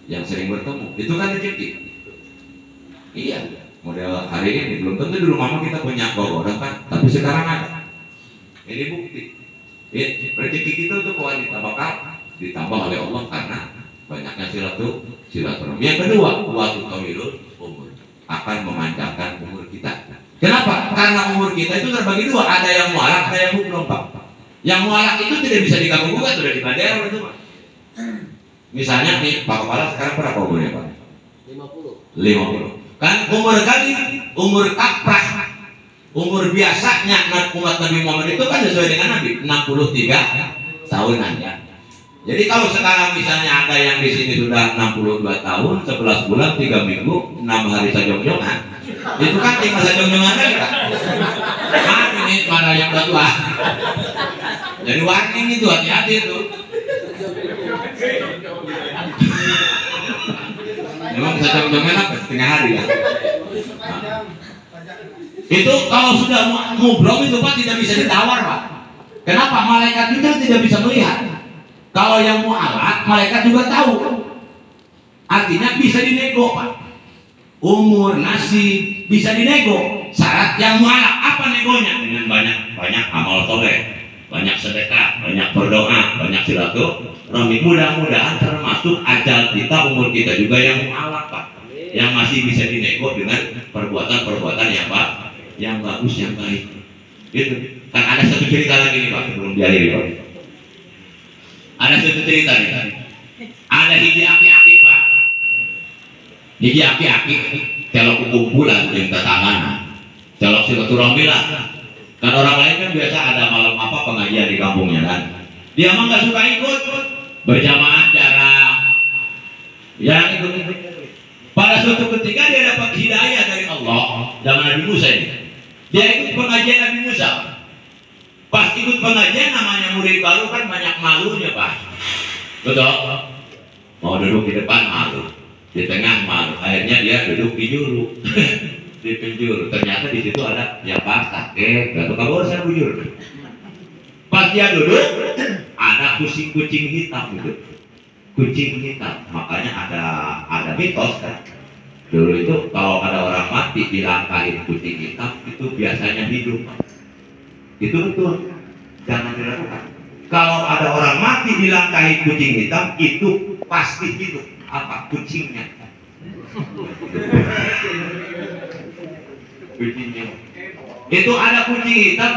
yang sering bertemu. Itu kan rezeki. Iya, model hari ini belum tentu di rumah kita punya gogodong kan, tapi sekarang ada. Ini bukti. Rezeki kita itu wanita bakal ditambah oleh Allah karena banyaknya silaturahmi. Yang kedua, waktu tawilul umur, akan memanjangkan umur kita. Kenapa? Karena umur kita itu terbagi dua, ada yang mualaf, ada yang mutlak, Pak. Yang mualaf itu tidak bisa diganggu gugat, sudah dibadar itu, Pak. Misalnya nih, Pak Kepala sekarang berapa umurnya, Pak? 50. Kan umur kaprah, umur biasanya umat Nabi Muhammad itu kan sesuai dengan Nabi 63 tahunan ya. Jadi kalau sekarang misalnya ada yang di sini sudah 62 tahun, 11 bulan, 3 minggu, 6 hari sajong-jongan, itu kan 5 sajong-jongan kan? Maaf ini para yang udah tua. Jadi warning itu, hati-hati itu. Memang bisa jam-jamnya apa? Setengah hari ya. Itu kalau sudah ngobrol itu Pak tidak bisa ditawar Pak. Kenapa? Malaikat juga tidak bisa melihat. Kalau yang mu'alaf, malaikat juga tahu. Artinya bisa dinego Pak. Umur, nasib bisa dinego. Syarat yang mu'alaf apa negonya? Dengan banyak amal soleh, banyak sedekah, banyak berdoa, banyak silaturahmi. Mudah-mudahan termasuk ajal kita, umur kita juga yang mu'alaf Pak. Yang masih bisa dinego dengan perbuatan-perbuatan yang Pak, yang bagus, yang baik. Gitu. Kan ada satu cerita lagi nih Pak sebelum diakhiri Pak. Ada satu cerita nih. Ada hiji aki-aki Pak. Hiji aki-aki celok kumpulan jeung tetangana. Celok silaturahmi lah. Kan orang lain kan biasa ada malam apa pengajian di kampungnya kan. Dia mah nggak suka ikut, berjamaah jarang. Yang ikut. Pada suatu ketika dia dapat hidayah dari Allah zaman Nabi Musa ini. Dia ikut pengajian Nabi Musa. Pas ikut pengajian namanya murid baru kan banyak malunya Pak. Betul? Mau duduk di depan malu, di tengah malu. Akhirnya dia duduk di juru, di penjuru. Ternyata di situ ada yang basah. Gak suka bosan bujur. Pas dia duduk, ada kucing hitam gitu. Kucing hitam. Makanya ada mitos kan. Dulu itu kalau ada orang mati dilangkahin kucing hitam itu biasanya hidup. Itu betul, jangan dilakukan. Kalau ada orang mati dilangkahi kucing hitam itu pasti hidup. Apa? Kucingnya. Kucingnya. Itu ada kucing hitam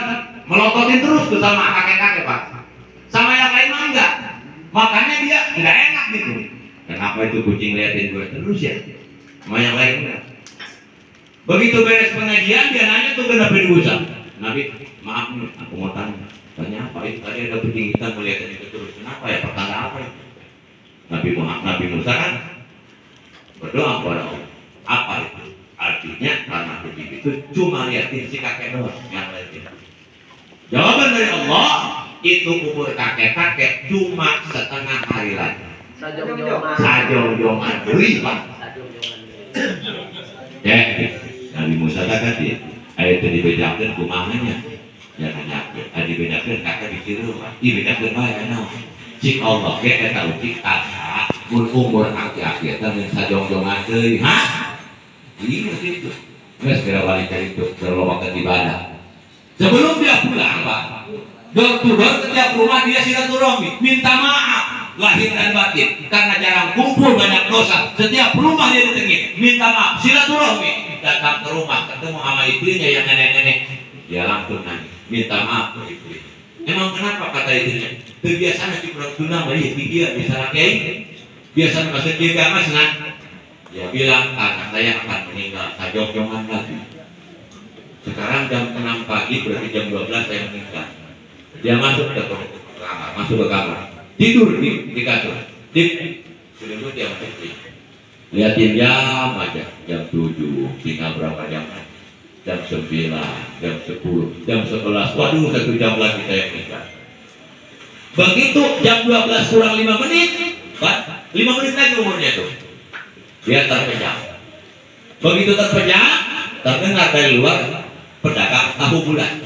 melototin terus tuh sama kakek-kakek Pak. Sama yang lain mah enggak. Makanya dia nggak enak gitu. Kenapa itu kucing liatin gue terus ya? Sama yang lain enggak. Begitu beres pengajian dia nanya tuh kenapa diusap. Nabi, maaf nih, aku mau tanya apa itu tadi ada kucing hitam melihatin itu terus. Kenapa ya? Pertanda apa ya? Nabi Musa kan berdoa kepada Allah. Apa itu? Artinya karena kucing itu cuma liatin si kakek doang, yang lain tidak. Jawaban dari Allah, itu umur kakek-kakek cuma setengah hari lagi. Sajong-jongan deui Pak. Ya, Nabi Musa kan dia ayat itu dibedakan kumahanya. Ya kan dibedakan kakek ditiru. Dibedakan bae ana. Cik Allah ge eta ucik kata mun umur aki-aki eta mun sajong-jongan deui. Hah? Iya gitu. Geus kira balik dari itu berlobakan ibadah. Sebelum dia pulang Pak, door to door setiap rumah dia silaturahmi, minta maaf lahir dan batin karena jarang kumpul banyak dosa. Setiap rumah dia datengin, minta maaf, silaturahmi. Datang ke rumah ketemu sama istrinya yang nenek-nenek, dia langsung nanya, minta maaf ke istri. Emang kenapa kata istrinya? Kebiasaan di Pulau Tuna bari dia biasa kiai, biasa masuk dia mas nah. Dia bilang anak saya akan meninggal, sajong-jongan lagi. Sekarang jam 6 pagi berarti jam 12 saya meninggal. Dia masuk ke kamar, tidur di kasur. Sudah dia masuk. Lihatin jam aja, jam 7, tinggal berapa jam? Jam 9, jam 10, jam 11. Waduh, 1 jam lagi saya meninggal. Begitu jam 12 kurang 5 menit, Pak, 5 menit lagi umurnya tuh. Dia terpejam. Begitu terpejam, terdengar dari luar pedagang tahu bulat.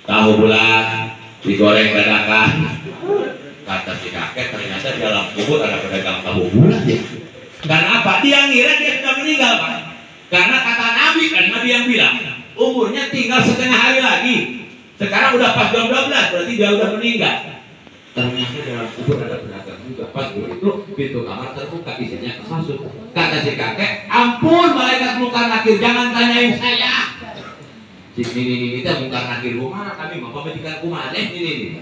Tahu bulat digoreng dadakan. Kata si kakek ternyata di dalam kubur ada pedagang tahu bulat ya. Karena apa? Dia ngira dia sudah meninggal Pak. Karena kata Nabi kan Nabi yang bilang umurnya tinggal setengah hari lagi. Sekarang udah pas jam 12 berarti dia udah meninggal. Ternyata di dalam kubur ada pedagang juga. Pas begitu pintu kamar terbuka isinya masuk. Kata si kakek, ampun malaikat munkar nakir jangan tanyain saya. Ini kita bukan nakir rumah, kami mau pemetikan rumah deh ini.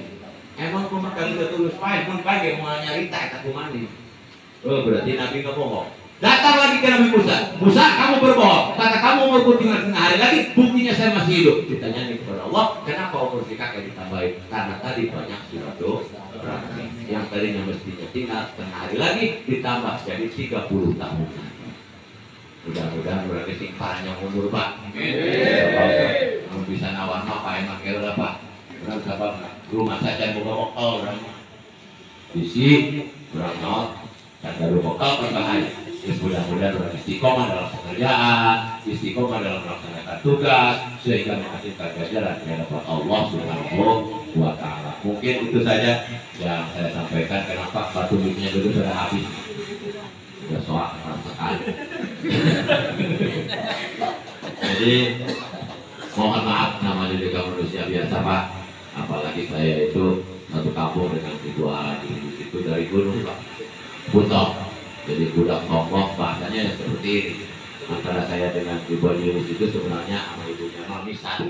Emang rumah kali udah tulus pakai, pun pakai mau nyarita kata rumah ini. Oh berarti Nabi nggak bohong. Datang lagi ke Nabi Musa. Musa kamu berbohong. Kata kamu umurku tinggal setengah hari lagi, buktinya saya masih hidup. Ditanya kepada Allah, kenapa umur si kakek ditambahin? Karena tadi banyak silaturahmi. Yang tadinya mestinya tinggal setengah hari lagi ditambah jadi 30 tahun. Mudah-mudahan berarti sing panjang umur Pak. bisa nawar mah Pak emang kira apa? Orang sabab rumah saja buka lokal orang isi orang not dan baru lokal berbahaya. Terus mudah-mudahan orang istiqomah dalam pekerjaan, istiqomah dalam melaksanakan tugas, sehingga menghasilkan ganjaran di hadapan Allah Subhanahu wa Ta'ala. Mungkin itu saja yang saya sampaikan. Kenapa batu duitnya dulu sudah habis? Sudah soal merasakan. Jadi mohon maaf, namanya juga manusia biasa Pak. Apalagi saya itu satu kampung dengan kedua itu dari gunung Pak. Butok. Jadi budak sombong bahasanya seperti ini. Antara saya dengan Ibu Yunus itu sebenarnya sama ibunya Misan.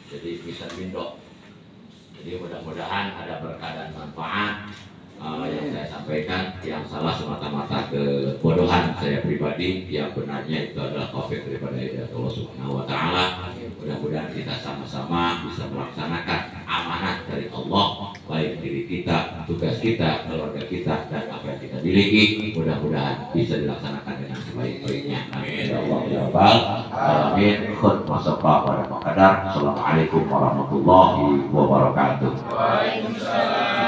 Jadi Misan Bindo. Jadi mudah-mudahan ada berkah dan manfaat yang saya sampaikan. Yang salah semata-mata kebodohan saya pribadi, yang benarnya itu adalah taufik daripada Allah Subhanahu wa Ta'ala. Mudah-mudahan kita sama-sama bisa melaksanakan amanat dari Allah, baik diri kita, tugas kita, keluarga kita, dan apa yang kita miliki. Mudah-mudahan bisa dilaksanakan dengan sebaik-baiknya. Amin ya Allah ya Rabbal alamin. Khutbah wa qadar. Assalamualaikum warahmatullahi wabarakatuh. Waalaikumsalam.